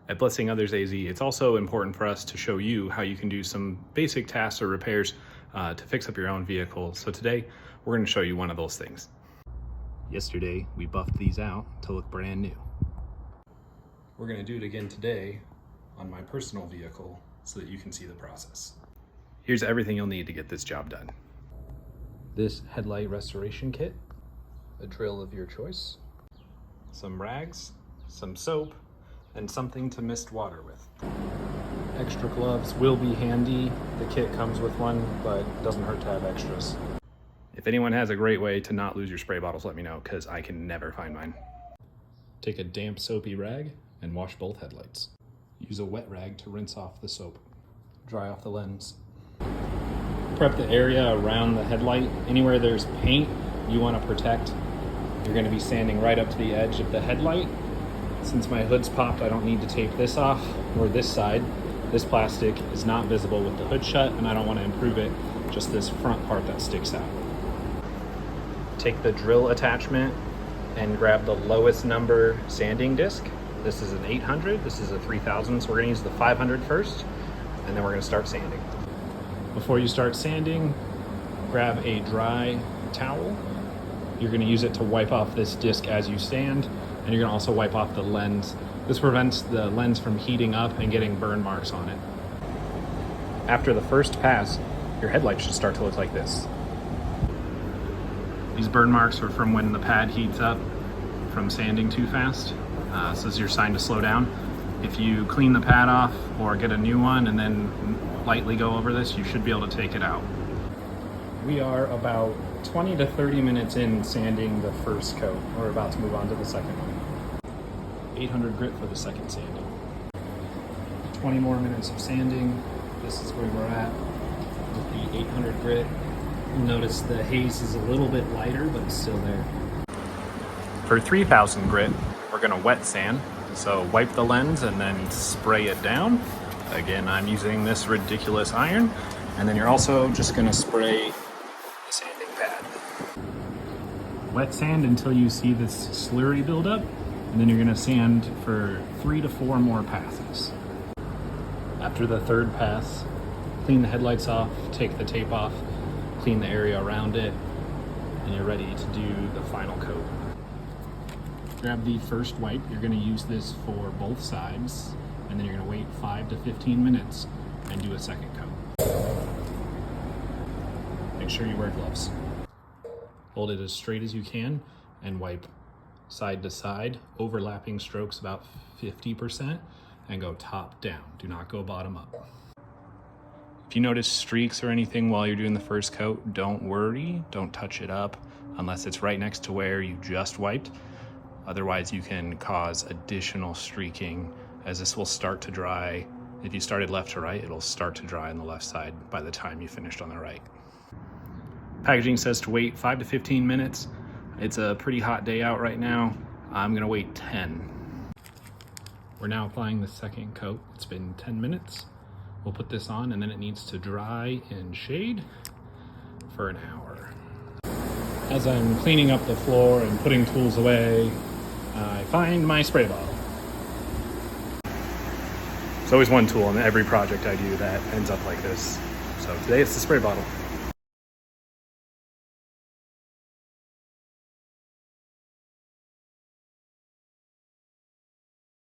At Blessing Others AZ, it's also important for us to show you how you can do some basic tasks or repairs to fix up your own vehicle. So today, we're going to show you one of those things. Yesterday, we buffed these out to look brand new. We're going to do it again today on my personal vehicle so that you can see the process. Here's everything you'll need to get this job done. This Headlight Restoration kit, a drill of your choice, some rags, some soap, and something to mist water with. Extra gloves will be handy. The kit comes with one, but it doesn't hurt to have extras. If anyone has a great way to not lose your spray bottles, let me know, because I can never find mine. Take a damp soapy rag and wash both headlights. Use a wet rag to rinse off the soap. Dry off the lens. Prep the area around the headlight. Anywhere there's paint you want to protect, you're going to be sanding right up to the edge of the headlight. Since my hood's popped, I don't need to tape this off or this side. This plastic is not visible with the hood shut, and I don't want to improve it, just this front part that sticks out. Take the drill attachment and grab the lowest number sanding disc. This is an 800, this is a 3000, so we're going to use the 500 first, and then we're going to start sanding. Before you start sanding, grab a dry towel. You're going to use it to wipe off this disc as you sand, and you're going to also wipe off the lens. This prevents the lens from heating up and getting burn marks on it. After the first pass, your headlight should start to look like this. These burn marks are from when the pad heats up from sanding too fast. So this is your sign to slow down. If you clean the pad off or get a new one and then lightly go over this, you should be able to take it out. We are about 20 to 30 minutes in sanding the first coat. We're about to move on to the second one. 800 grit for the second sanding. 20 more minutes of sanding. This is where we're at with the 800 grit. You'll notice the haze is a little bit lighter, but it's still there. For 3000 grit, we're gonna wet sand. So wipe the lens and then spray it down. Again, I'm using this ridiculous iron. And then you're also just gonna spray the sanding pad. Wet sand until you see this slurry build up, and then you're gonna sand for 3 to 4 more passes. After the third pass, clean the headlights off, take the tape off, clean the area around it, and you're ready to do the final coat. Grab the first wipe. You're gonna use this for both sides, and then you're gonna wait 5 to 15 minutes and do a second coat. Make sure you wear gloves. Hold it as straight as you can and wipe side to side, overlapping strokes about 50%, and go top down. Do not go bottom up. If you notice streaks or anything while you're doing the first coat, don't worry, don't touch it up unless it's right next to where you just wiped. Otherwise, you can cause additional streaking as this will start to dry. If you started left to right, it'll start to dry on the left side by the time you finished on the right. Packaging says to wait 5 to 15 minutes. It's a pretty hot day out right now. I'm gonna wait 10. We're now applying the second coat. It's been 10 minutes. We'll put this on and then it needs to dry in shade for an hour. As I'm cleaning up the floor and putting tools away, I find my spray bottle. There's always one tool in every project I do that ends up like this. So today it's the spray bottle.